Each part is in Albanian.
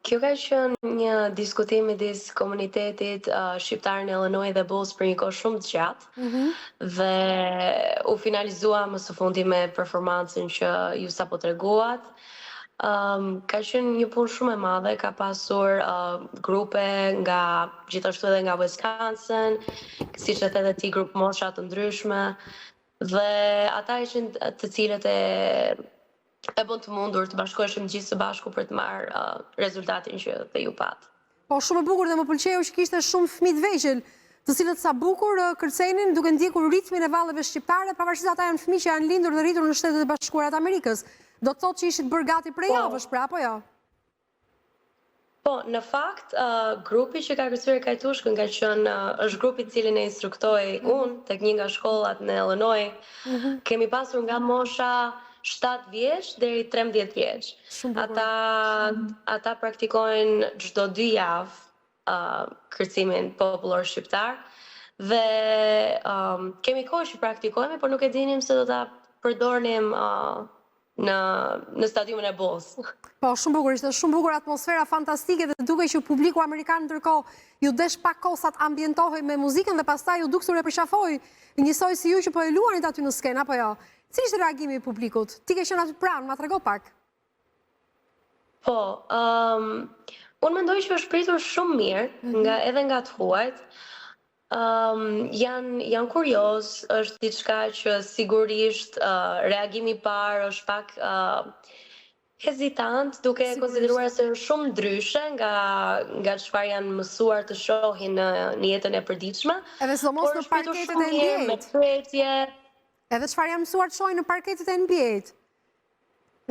Kjo ka qenë një diskutim midis komunitetit shqiptar në Illinois dhe Bulls për një kohë shumë të gjatë dhe u finalizua më së fundi me performancën që ju sapo treguat. Ka qenë një punë shumë e madhe, ka pasur grupe nga gjithashtu edhe nga Wisconsin, siç e the ti, grup mosha të ndryshme dhe ata ishin të cilët e bën të mundur të bashkoheshim gjithë së bashku për të marrë rezultatin që dhe ju pat. Po shumë e bukur dhe më pëlqeu që kishte shumë fëmijë të vegjël, të cilët sa bukur kërcenin duke ndjekur ritmin e vallëve shqiptare, pavarësisht ata janë fëmijë që janë lindur dhe rritur në Shtetet e Bashkuara të Amerikës. Do të thotë që ishit bërë gati prej javësh, pra apo jo? Po, në fakt, grupi që ka kërcyer Kajtushkën ka qenë është grupi i cilin e instruktoi unë tek një nga shkollat në Illinois. Kemi pasur nga mosha 7 vjeç deri 13 vjeç. Ata praktikojnë çdo 2 javë kërcimin popullor shqiptar dhe kemi kohë që praktikojmë, por nuk e dinim se do ta përdornim në stadiumin e Bulls. Po, shumë bukur, ishte shumë bukur, atmosfera fantastike dhe duke që publiku amerikan ndërkohë ju desh pak kosat ambientohej me muzikën dhe pastaj ju duksur e përshafoj njësoj si ju që po e luanit aty në skenë, apo jo? Si ishte reagimi i publikut? Ti ke qenë aty pranë, ma trego pak. Po, unë mendoj që është pritur shumë mirë, edhe nga të huajt. Janë kurioz, është diçka që sigurisht reagimi i parë është pak hezitant, duke konsideruar se është shumë ndryshe nga çfarë janë mësuar të shohin në jetën e përditshme. Edhe sidomos në parketet e NBA-t. Edhe çfarë janë mësuar të shohin në parketet e NBA-t.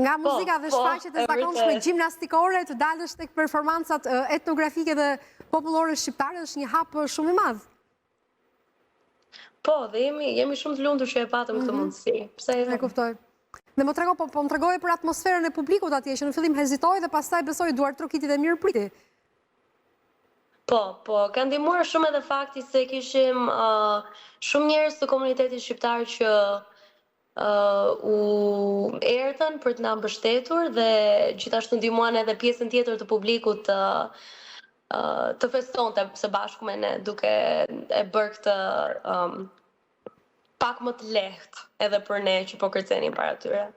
Nga muzika dhe shfaqjet e zakonshme gjimnastikore të dalësh tek performancat etnografike dhe popullore shqiptare është një hap shumë i madh. Po, dhe jemi shumë të lumtur që e patëm këtë mundësi. E kuptoj. Dhe më tregoje për atmosferën e publikut atje, që në fillim hezitoi dhe pastaj besoj duart trokitit e mirë priti. Po, ka ndihmuar shumë edhe fakti se kishim shumë njerëz të komunitetit shqiptar që u erdhën për të na mbështetur dhe gjithashtu ndihmuan edhe pjesën tjetër të publikut të festonte së bashku me ne, duke e bërë këtë pak më të lehtë edhe për ne që po kërcenim para tyre.